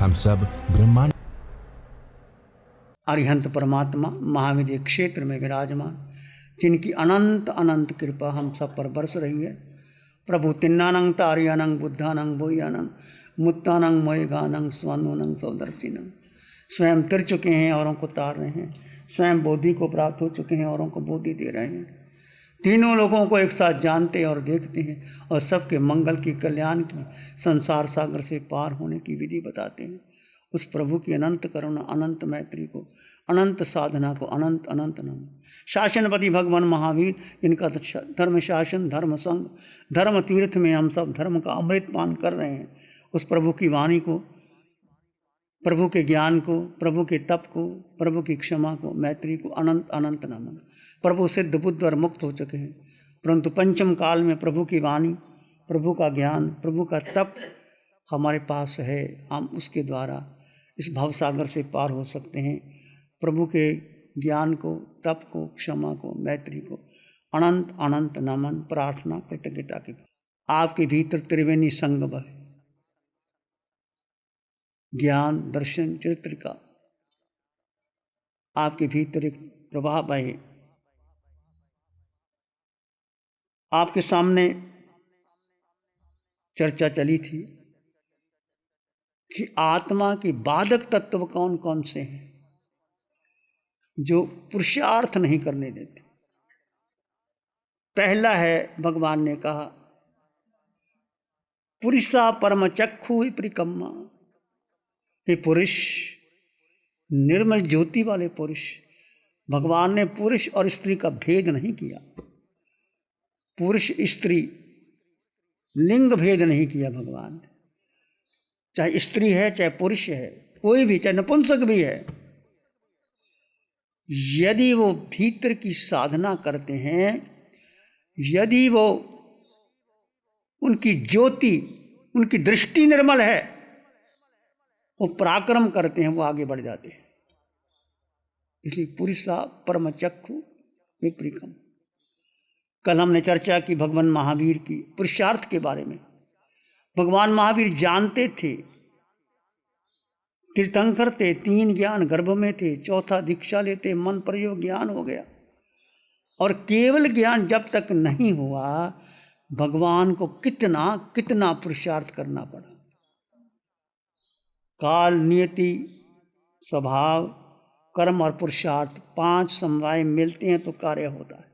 हम सब ब्रह्मांड। अरिहंत परमात्मा महाविद्य क्षेत्र में विराजमान, जिनकी अनंत अनंत कृपा हम सब पर बरस रही है। प्रभु तिन्नानंग तारियानंग बुद्धानंग बोयानंग मुत्तानंग मोयगानंग स्वानोनंग सौदर्शिनंग, स्वयं तिर चुके हैं औरों को तार रहे हैं, स्वयं बोधि को प्राप्त हो चुके हैं औरों को बोधि दे रहे हैं। तीनों लोगों को एक साथ जानते और देखते हैं और सबके मंगल की, कल्याण की, संसार सागर से पार होने की विधि बताते हैं। उस प्रभु की अनंत करुणा, अनंत मैत्री को, अनंत साधना को अनंत अनंत नमन। शासनपति भगवान महावीर, जिनका धर्म शासन, धर्म संग, धर्म तीर्थ में हम सब धर्म का अमृत पान कर रहे हैं, उस प्रभु की वाणी को, प्रभु के ज्ञान को, प्रभु के तप को, प्रभु की क्षमा को, मैत्री को अनंत अनंत नमन। प्रभु सिद्ध बुद्ध और मुक्त हो चुके हैं, परंतु पंचम काल में प्रभु की वाणी, प्रभु का ज्ञान, प्रभु का तप हमारे पास है। हम उसके द्वारा इस भवसागर से पार हो सकते हैं। प्रभु के ज्ञान को, तप को, क्षमा को, मैत्री को अनंत अनंत नमन, प्रार्थना, कृतज्ञता की। आपके भीतर त्रिवेणी संगम है, ज्ञान, दर्शन, चरित्र का आपके भीतर एक प्रवाह बहे। आपके सामने चर्चा चली थी कि आत्मा के बाधक तत्व कौन कौन से हैं जो पुरुषार्थ नहीं करने देते। पहला है, भगवान ने कहा, पुरुषा परम चक्षु परिकम्मा, ये पुरुष, निर्मल ज्योति वाले पुरुष। भगवान ने पुरुष और स्त्री का भेद नहीं किया, पुरुष स्त्री लिंग भेद नहीं किया भगवान ने। चाहे स्त्री है, चाहे पुरुष है, कोई भी, चाहे नपुंसक भी है, यदि वो भीतर की साधना करते हैं, यदि वो उनकी ज्योति, उनकी दृष्टि निर्मल है, वो पराक्रम करते हैं, वो आगे बढ़ जाते हैं। इसलिए पुरुषा परम चक्षु विपरीकम। कल हमने चर्चा की भगवान महावीर की पुरुषार्थ के बारे में। भगवान महावीर जानते थे, तीर्थंकर थे, 3 ज्ञान गर्भ में थे, चौथा दीक्षा लेते, मन प्रयोग ज्ञान हो गया। और केवल ज्ञान जब तक नहीं हुआ, भगवान को कितना कितना पुरुषार्थ करना पड़ा। काल, नियति, स्वभाव, कर्म और पुरुषार्थ 5 समवाय मिलते हैं तो कार्य होता है।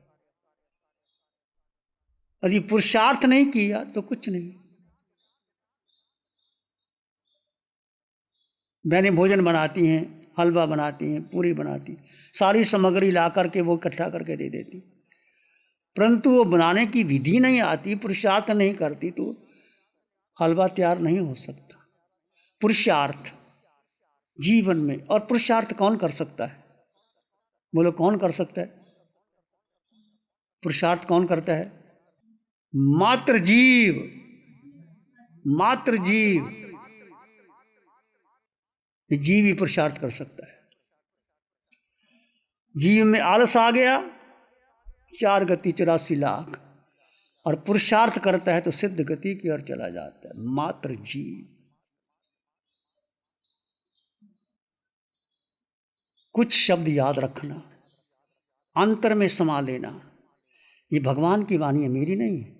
यदि पुरुषार्थ नहीं किया तो कुछ नहीं। बहनें भोजन बनाती हैं, हलवा बनाती हैं, पूरी बनाती हैं, सारी सामग्री ला करके वो इकट्ठा करके दे देती, परंतु वो बनाने की विधि नहीं आती, पुरुषार्थ नहीं करती, तो हलवा तैयार नहीं हो सकता। पुरुषार्थ जीवन में, और पुरुषार्थ कौन कर सकता है? बोलो, कौन कर सकता है? पुरुषार्थ कौन करता है? मात्र जीव, मात्र जीव। जीव ही पुरुषार्थ कर सकता है। जीव में आलस आ गया, 4 गति 84 लाख, और पुरुषार्थ करता है तो सिद्ध गति की ओर चला जाता है। मात्र जीव। कुछ शब्द याद रखना, अंतर में समा लेना। ये भगवान की वाणी है, मेरी नहीं है।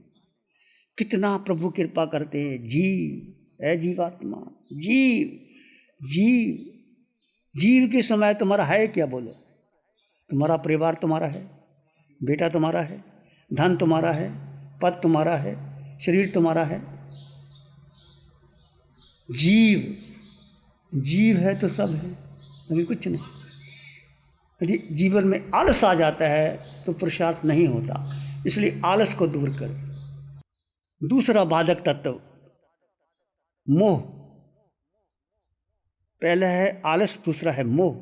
कितना प्रभु कृपा करते हैं। जीव है, जीवात्मा, जीव जीव। जीव के समय तुम्हारा है क्या? बोलो, तुम्हारा परिवार तुम्हारा है, बेटा तुम्हारा है, धन तुम्हारा है, पद तुम्हारा है, शरीर तुम्हारा है। जीव, जीव है तो सब है, लेकिन कुछ नहीं। यदि जीवन में आलस आ जाता है तो पुरुषार्थ नहीं होता। इसलिए आलस को दूर कर। दूसरा बाधक तत्व मोह। पहला है आलस, दूसरा है मोह।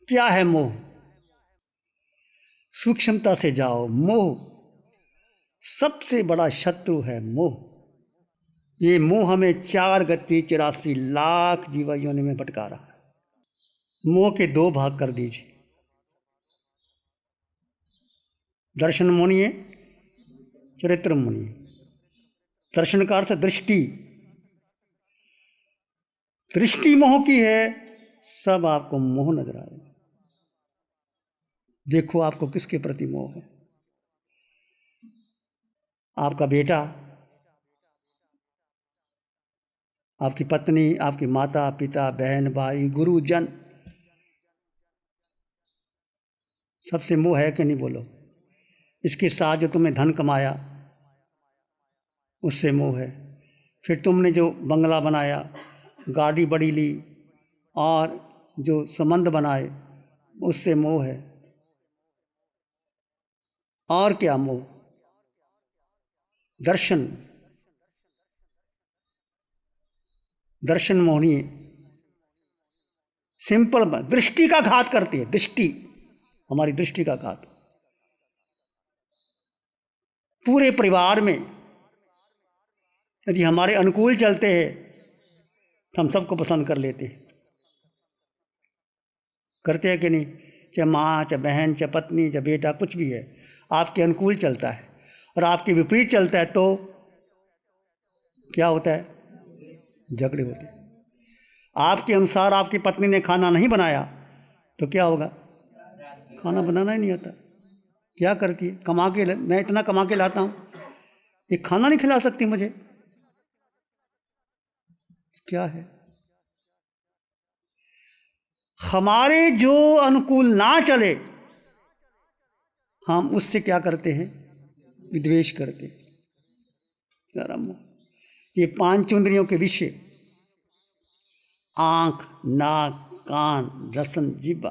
क्या है मोह? सूक्ष्मता से जाओ। मोह सबसे बड़ा शत्रु है। मोह, ये मोह हमें 4 गति 84 लाख जीवा योनि में भटका रहा है। मोह के 2 भाग कर दीजिए। दर्शन मोनिए, चरित्र मोनिए। दर्शन का अर्थ दृष्टि, दृष्टि मोह की है, सब आपको मोह नजर आएगा। देखो आपको किसके प्रति मोह है। आपका बेटा, आपकी पत्नी, आपकी माता पिता, बहन भाई, गुरुजन, सबसे मोह है कि नहीं बोलो। इसके साथ जो तुमने धन कमाया उससे मोह है। फिर तुमने जो बंगला बनाया, गाड़ी बड़ी ली और जो संबंध बनाए उससे मोह है। और क्या मोह? दर्शन, दर्शन मोहनी है। सिंपल दृष्टि का घात करती है। दृष्टि, हमारी दृष्टि का घात। पूरे परिवार में यदि हमारे अनुकूल चलते हैं तो हम सबको पसंद कर लेते हैं। करते हैं कि नहीं? चाहे माँ, चाहे बहन, चाहे पत्नी, चाहे बेटा, कुछ भी है, आपके अनुकूल चलता है और आपके विपरीत चलता है तो क्या होता है? झगड़े होते हैं। आपके अनुसार आपकी पत्नी ने खाना नहीं बनाया तो क्या होगा? खाना बनाना ही नहीं आता। क्या करती है? कमा के, मैं इतना कमा के लाता हूँ, ये खाना नहीं खिला सकती मुझे। क्या है? हमारे जो अनुकूल ना चले हम उससे क्या करते हैं? विद्वेष करते हैं। ये पांच इंद्रियों के विषय, आंख, नाक, कान, रसन, जीवा,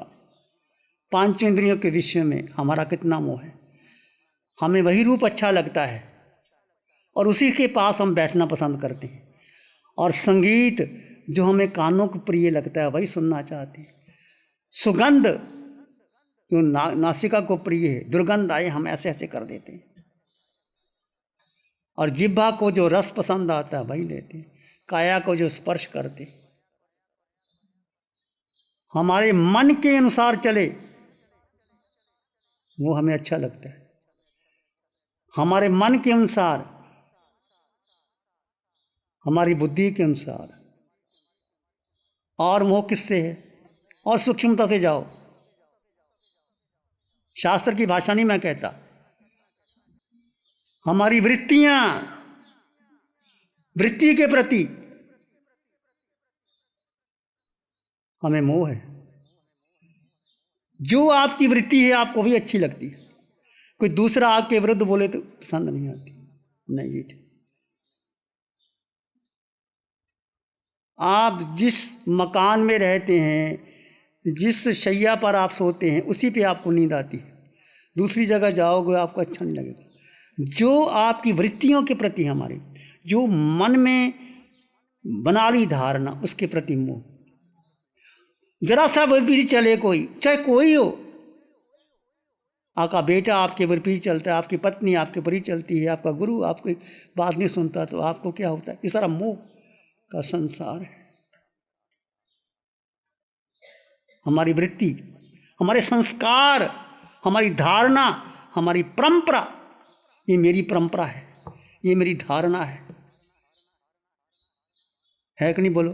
पांच इंद्रियों के विषय में हमारा कितना मोह है। हमें वही रूप अच्छा लगता है और उसी के पास हम बैठना पसंद करते हैं। और संगीत जो हमें कानों को प्रिय लगता है वही सुनना चाहते हैं। सुगंध जो नासिका को प्रिय है, दुर्गंध आए हम ऐसे ऐसे कर देते हैं। और जिह्वा को जो रस पसंद आता है वही लेते हैं। काया को जो स्पर्श करते, हमारे मन के अनुसार चले वो हमें अच्छा लगता है। हमारे मन के अनुसार, हमारी बुद्धि के अनुसार। और मोह किससे है? और सूक्ष्मता से जाओ। शास्त्र की भाषा नहीं मैं कहता, हमारी वृत्तियां, वृत्ति के प्रति हमें मोह है। जो आपकी वृत्ति है आपको भी अच्छी लगती है, कोई दूसरा आपके विरुद्ध बोले तो पसंद नहीं आती। नहीं, ये आप जिस मकान में रहते हैं, जिस शैया पर आप सोते हैं, उसी पे आपको नींद आती है। दूसरी जगह जाओगे आपको अच्छा नहीं लगेगा। जो आपकी वृत्तियों के प्रति, हमारी जो मन में बना ली धारणा, उसके प्रति मोह। जरा सा विपरीत चले कोई, चाहे कोई हो, आपका बेटा आपके विपरीत चलता है, आपकी पत्नी आपके विपरीत चलती है, आपका गुरु आपकी बात नहीं सुनता, तो आपको क्या होता है? ये सारा मोह का संसार है। हमारी वृत्ति, हमारे संस्कार, हमारी धारणा, हमारी परंपरा, ये मेरी परंपरा है, ये मेरी धारणा है कि नहीं बोलो?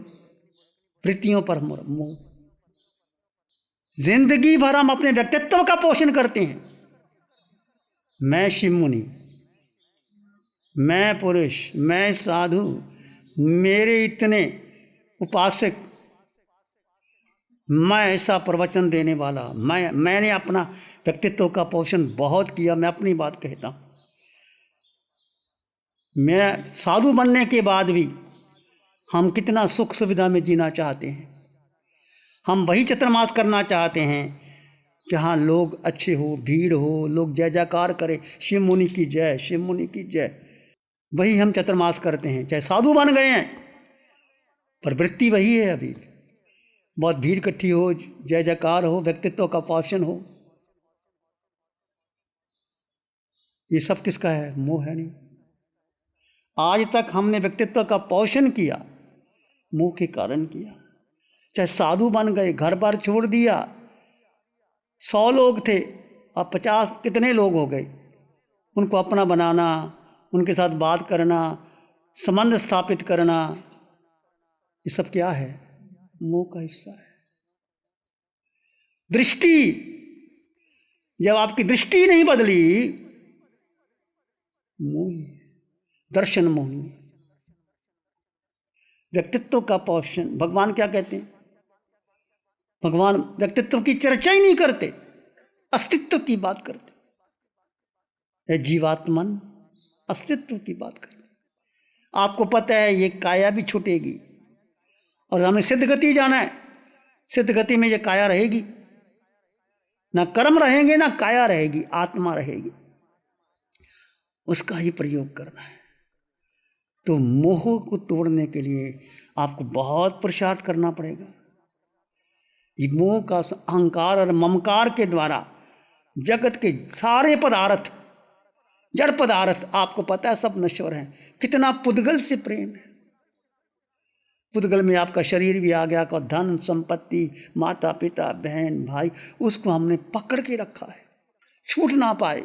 वृत्तियों पर मोह। जिंदगी भर हम अपने व्यक्तित्व का पोषण करते हैं। मैं शिव मुनि, मैं पुरुष, मैं साधु, मेरे इतने उपासक, मैं ऐसा प्रवचन देने वाला, मैंने अपना व्यक्तित्व का पोषण बहुत किया। मैं अपनी बात कहता हूँ। मैं साधु बनने के बाद भी हम कितना सुख सुविधा में जीना चाहते हैं। हम वही चतुर्मास करना चाहते हैं जहाँ लोग अच्छे हो, भीड़ हो, लोग जय जयकार करें, शिव मुनि की जय, शिव मुनि की जय। वही हम चतुर्मास करते हैं, चाहे साधु बन गए हैं, पर वृत्ति वही है। अभी बहुत भीड़ इकट्ठी हो, जय जयकार हो, व्यक्तित्व का पोषण हो, ये सब किसका है? मोह है नहीं। आज तक हमने व्यक्तित्व का पोषण किया, मोह के कारण किया। चाहे साधु बन गए, घर बार छोड़ दिया, 100 लोग थे अब 50 कितने लोग हो गए। उनको अपना बनाना, उनके साथ बात करना, संबंध स्थापित करना, ये सब क्या है? मोह का हिस्सा है। दृष्टि, जब आपकी दृष्टि नहीं बदली, मोह, दर्शन मोही, व्यक्तित्व का पोषण। भगवान क्या कहते हैं? भगवान व्यक्तित्व की चर्चा ही नहीं करते, अस्तित्व की बात करते। जीवात्मन अस्तित्व की बात करते। आपको पता है ये काया भी छूटेगी और हमें सिद्ध गति जाना है। सिद्ध गति में ये काया रहेगी, ना कर्म रहेंगे ना काया रहेगी, आत्मा रहेगी। उसका ही प्रयोग करना है। तो मोह को तोड़ने के लिए आपको बहुत पुरुषार्थ करना पड़ेगा। ये मोह का अहंकार और ममकार के द्वारा जगत के सारे पदार्थ, जड़ पदार्थ, आपको पता है सब नश्वर हैं। कितना पुद्गल से प्रेम है। पुद्गल में आपका शरीर भी आ गया, का धन संपत्ति, माता पिता बहन भाई, उसको हमने पकड़ के रखा है, छूट ना पाए,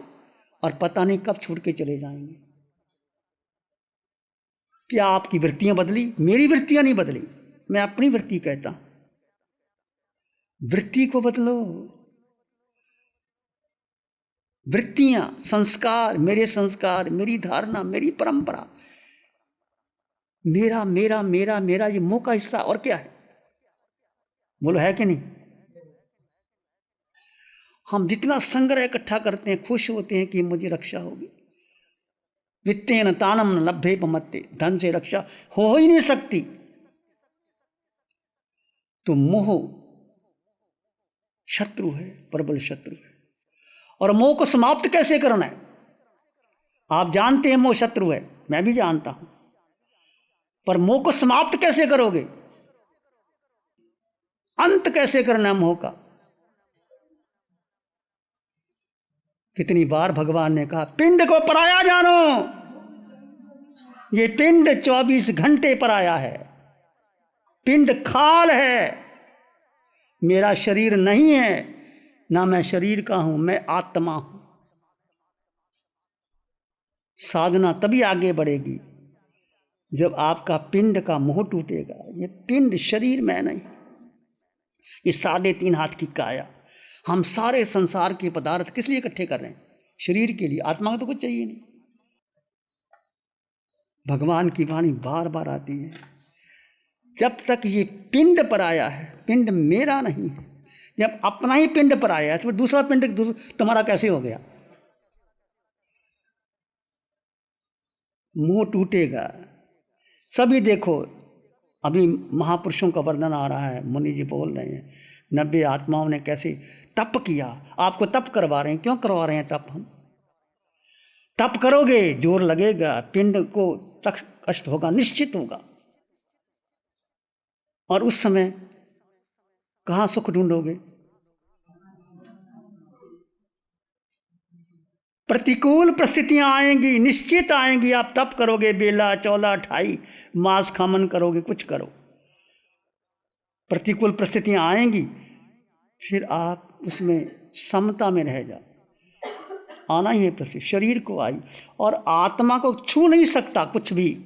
और पता नहीं कब छूट के चले जाएंगे। क्या आपकी वृत्तियां बदली? मेरी वृत्तियां नहीं बदली, मैं अपनी वृत्ति कहता हूं। वृत्ति को बदलो। वृत्तियां, संस्कार, मेरी धारणा, मेरी परंपरा, मेरा मेरा मेरा मेरा, ये मोह का हिस्सा और क्या है? बोलो, है कि नहीं? हम जितना संग्रह इकट्ठा करते हैं, खुश होते हैं कि मुझे रक्षा होगी। वित्तेन तानम न लभ्ये पमत्ते, धन से रक्षा हो ही नहीं सकती। तो मोह शत्रु है, प्रबल शत्रु है। और मोह को समाप्त कैसे करना है? आप जानते हैं मोह शत्रु है, मैं भी जानता हूं, पर मोह को समाप्त कैसे करोगे? अंत कैसे करना है मोह का? कितनी बार भगवान ने कहा, पिंड को पराया जानो। ये पिंड 24 घंटे पराया है। पिंड खाल है, मेरा शरीर नहीं है, ना मैं शरीर का हूं, मैं आत्मा हूं। साधना तभी आगे बढ़ेगी जब आपका पिंड का मोह टूटेगा। ये पिंड शरीर मैं नहीं, ये 3.5 हाथ की काया। हम सारे संसार के पदार्थ किस लिए इकट्ठे कर रहे हैं? शरीर के लिए। आत्मा को तो कुछ चाहिए नहीं। भगवान की वाणी बार बार आती है, जब तक ये पिंड पराया है, पिंड मेरा नहीं है। जब अपना ही पिंड पराया है तो दूसरा पिंड तुम्हारा कैसे हो गया? मोह टूटेगा। सभी देखो, अभी महापुरुषों का वर्णन आ रहा है, मुनि जी बोल रहे हैं 90 आत्माओं ने कैसे तप किया। आपको तप करवा रहे हैं। क्यों करवा रहे हैं तप? हम तप करोगे, जोर लगेगा, पिंड को कष्ट होगा, निश्चित होगा। और उस समय कहाँ सुख ढूंढोगे? प्रतिकूल परिस्थितियां आएंगी, निश्चित आएंगी। आप तप करोगे, बेला चौला ठाई, मांस खामन करोगे, कुछ करो, प्रतिकूल परिस्थितियां आएंगी, फिर आप उसमें समता में रह जाओ। आना ही है परिस्थिति, शरीर को आई, और आत्मा को छू नहीं सकता कुछ भी।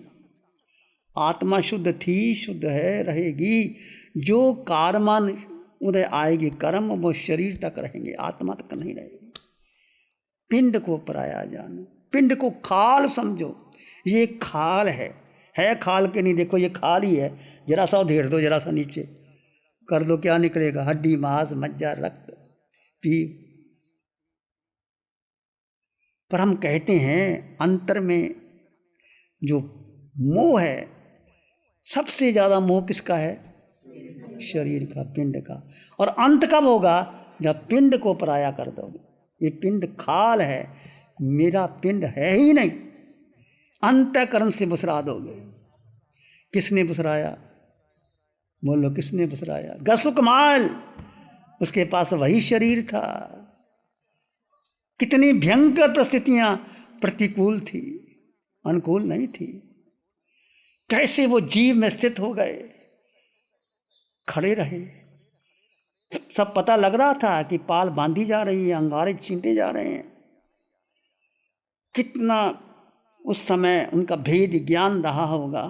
आत्मा शुद्ध थी, शुद्ध है, रहेगी। जो कारमान उदय आएगी कर्म, वो शरीर तक रहेंगे, आत्मा तक नहीं रहेगी। पिंड को पराया जानो, पिंड को खाल समझो। ये खाल है खाल के नहीं। देखो ये खाल ही है, जरा सा उधेड़ दो, जरा सा नीचे कर दो, क्या निकलेगा? हड्डी, मांस, मज्जा, रक्त, पीप। पर हम कहते हैं अंतर में जो मोह है, सबसे ज्यादा मोह किसका है? शरीर का, पिंड का। और अंत कब होगा? जब पिंड को पराया कर दोगे। ये पिंड खाल है, मेरा पिंड है ही नहीं। अंतःकरण से बुसरा दोगे। किसने बुसराया? बोलो, किसने बुसराया? गसुकमाल, उसके पास वही शरीर था। कितनी भयंकर परिस्थितियां प्रतिकूल थी, अनुकूल नहीं थी। कैसे वो जीव में स्थित हो गए, खड़े रहे। सब पता लग रहा था कि पाल बांधी जा रही है, अंगारे छींटे जा रहे हैं। कितना उस समय उनका भेद ज्ञान रहा होगा,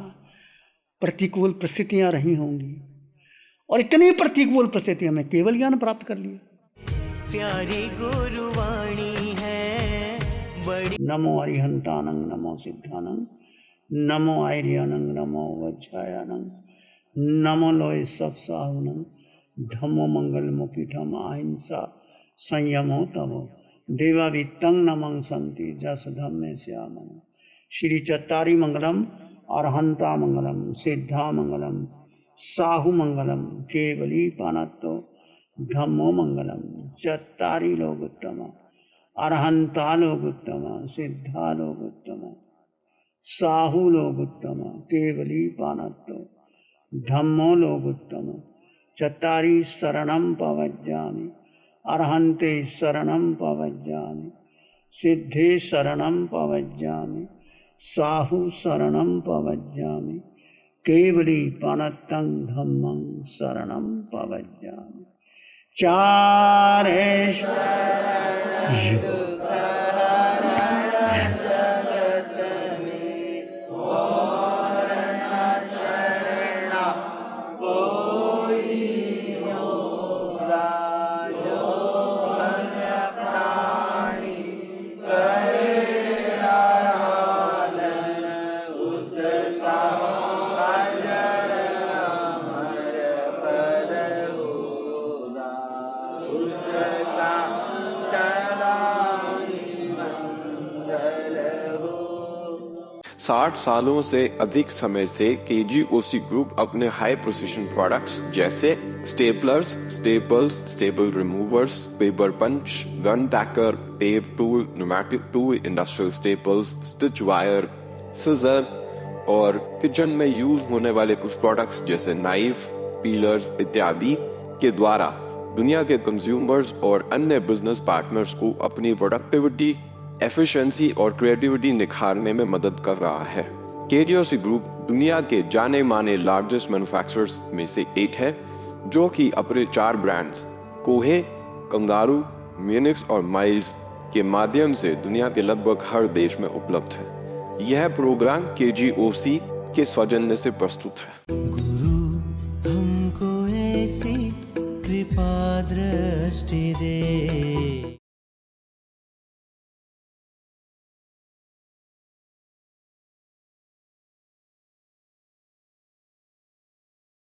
प्रतिकूल परिस्थितियां रही होंगी, और इतनी प्रतिकूल परिस्थिति में केवल ज्ञान प्राप्त कर लिया। प्यारी गुरुवाणी है बड़ी। नमो अरिहंतानंग नमो सिद्धानंग नमो आर्यानंग नमो वज्रायानंग नमो लोय सत्साहुनंग धम्मो मंगल मुखिठम अहिंसा संयमो तमो देवावित्तं नमं संति जस धम्मे श्यामं। श्री चत्तारी मंगलम अरहंता मंगलम सिद्धा मंगलम साहु मंगलम केवली पानत्तो धम्मो मंगलम। चत्तारी लोकोत्तम अरहंता लोकोत्तम सिद्धा लोकोत्तम साहु लोकोत्तम केवली पानत्तो धम्मो लोकोत्तम। चत्तारी शरणं पवज्जामि अरहन्ते शरणं पवज्जामि सिद्धे शरणं पवज्जामि साहु शरणं पवज्जामि केवली पानत्तं धम्मं शरणं पवज्जामि। चारे साठ सालों से अधिक समय से केजीओसी ग्रुप अपने हाई प्रोसिशन प्रोडक्ट्स जैसे staplers, staples, staple removers, paper punch, gun tacker, tape tool, pneumatic tool, industrial staples, stitch wire, scissor और किचन में यूज होने वाले कुछ प्रोडक्ट्स जैसे नाइफ, पीलर्स इत्यादि के द्वारा दुनिया के कंज्यूमर्स और अन्य बिजनेस पार्टनर्स को अपनी प्रोडक्टिविटी, एफिशिएंसी और क्रिएटिविटी निखारने में मदद कर रहा है। केजीओसी ग्रुप दुनिया के जाने माने लार्जेस्ट मैन्युफैक्चरर्स में से एक है, जो कि अपने 4 ब्रांड्स कोहे, कंगारू, म्यूनिक्स और माइल्स के माध्यम से दुनिया के लगभग हर देश में उपलब्ध है। यह प्रोग्राम केजीओसी के सौजन्य से प्रस्तुत है। गुरु हमको ऐसी कृपा दृष्टि दे।